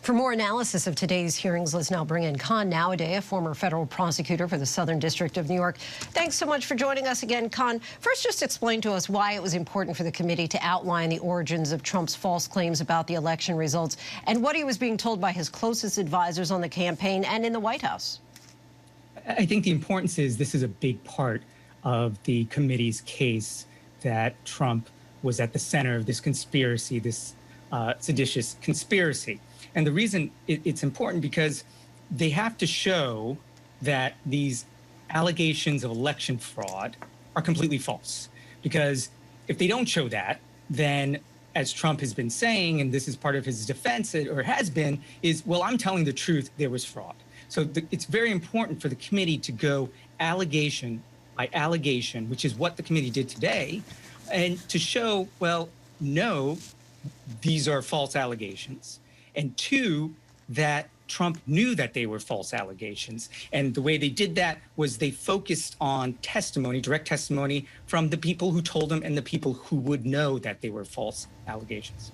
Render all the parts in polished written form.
For more analysis of today's hearings, let's now bring in Kan Nawaday, a former federal prosecutor for the Southern District of New York. Thanks so much for joining us again, Kan. First, just explain to us why it was important for the committee to outline the origins of Trump's false claims about the election results and what he was being told by his closest advisors on the campaign and in the White House. I think the importance is this is a big part of the committee's case that Trump was at the center of this conspiracy, this seditious conspiracy. And the reason it's important because they have to show that these allegations of election fraud are completely false. Because if they don't show that, then as Trump has been saying, and this is part of his defense, or has been, is, well, I'm telling the truth, there was fraud. So it's very important for the committee to go allegation by allegation, which is what the committee did today, and to show, well, no, these are false allegations. And two, that Trump knew that they were false allegations. And the way they did that was they focused on testimony, direct testimony from the people who told them and the people who would know that they were false allegations.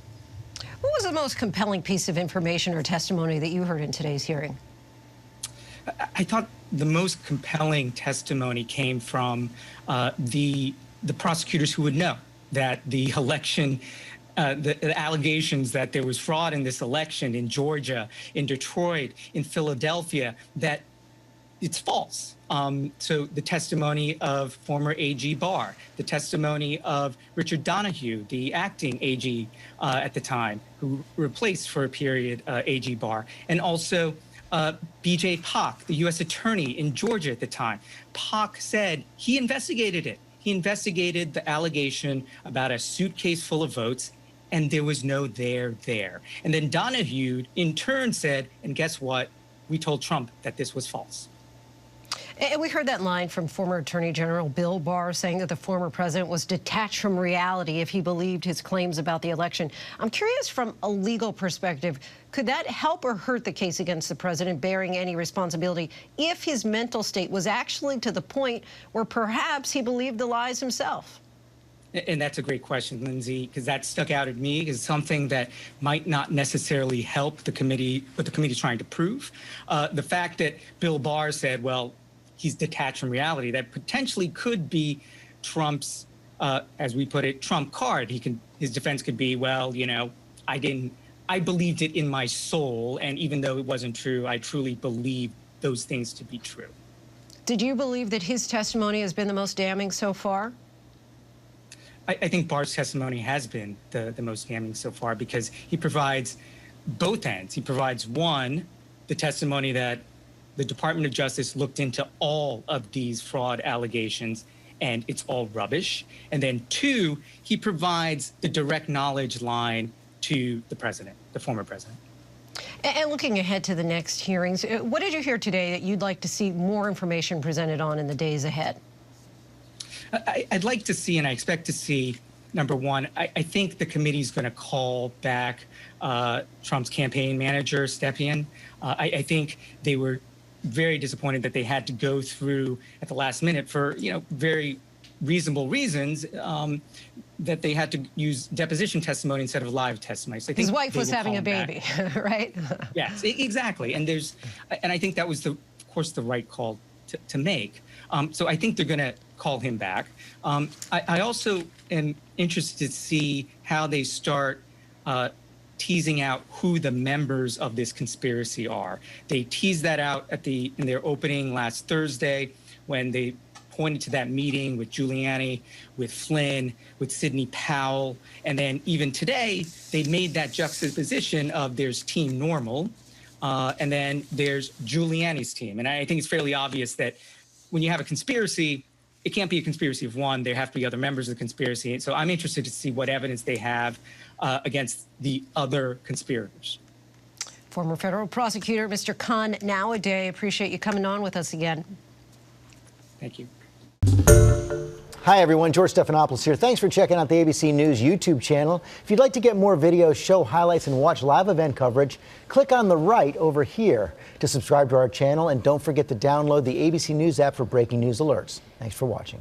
What was the most compelling piece of information or testimony that you heard in today's hearing? I thought the most compelling testimony came from the prosecutors who would know that the election, the allegations that there was fraud in this election in Georgia, in Detroit, in Philadelphia, that it's false. So the testimony of former AG Barr, the testimony of Richard Donahue, the acting AG at the time, who replaced for a period AG Barr, and also B.J. Pak, the U.S. attorney in Georgia at the time. Pak said he investigated it. He investigated the allegation about a suitcase full of votes, and there was no there. And then Donahue, in turn, said, and guess what? We told Trump that this was false. And we heard that line from former Attorney General Bill Barr saying that the former president was detached from reality if he believed his claims about the election. I'm curious, from a legal perspective, could that help or hurt the case against the president bearing any responsibility if his mental state was actually to the point where perhaps he believed the lies himself? And that's a great question, Lindsay, because that stuck out at me as something that might not necessarily help the committee, what the committee's trying to prove. The fact that Bill Barr said, well, he's detached from reality, that potentially could be Trump's, as we put it, Trump card. His defense could be, well, you know, I believed it in my soul, and even though it wasn't true, I truly believe those things to be true. Did you believe that his testimony has been the most damning so far? I think Barr's testimony has been the most damning so far because he provides both ends. He provides, one, the testimony that the Department of Justice looked into all of these fraud allegations and it's all rubbish. And then two, he provides the direct knowledge line to the president, the former president. And looking ahead to the next hearings, what did you hear today that you'd like to see more information presented on in the days ahead? I'd like to see, and I expect to see, number one, I think the committee's going to call back Trump's campaign manager, Stepien. I think they were very disappointed that they had to go through at the last minute for, you know, very reasonable reasons, that they had to use deposition testimony instead of live testimony. So I think his wife was having a baby, right? Yes, exactly. And I think that was of course the right call to make. So I think they're going to call him back. I also am interested to see how they start teasing out who the members of this conspiracy are. They teased that out in their opening last Thursday when they pointed to that meeting with Giuliani, with Flynn, with Sidney Powell. And then even today, they made that juxtaposition of there's Team Normal, and then there's Giuliani's team. And I think it's fairly obvious that when you have a conspiracy, it can't be a conspiracy of one. There have to be other members of the conspiracy. So I'm interested to see what evidence they have against the other conspirators. Former federal prosecutor, Mr. Kan Nawaday, appreciate you coming on with us again. Thank you. Hi, everyone. George Stephanopoulos here. Thanks for checking out the ABC News YouTube channel. If you'd like to get more videos, show highlights, and watch live event coverage, click on the right over here to subscribe to our channel. And don't forget to download the ABC News app for breaking news alerts. Thanks for watching.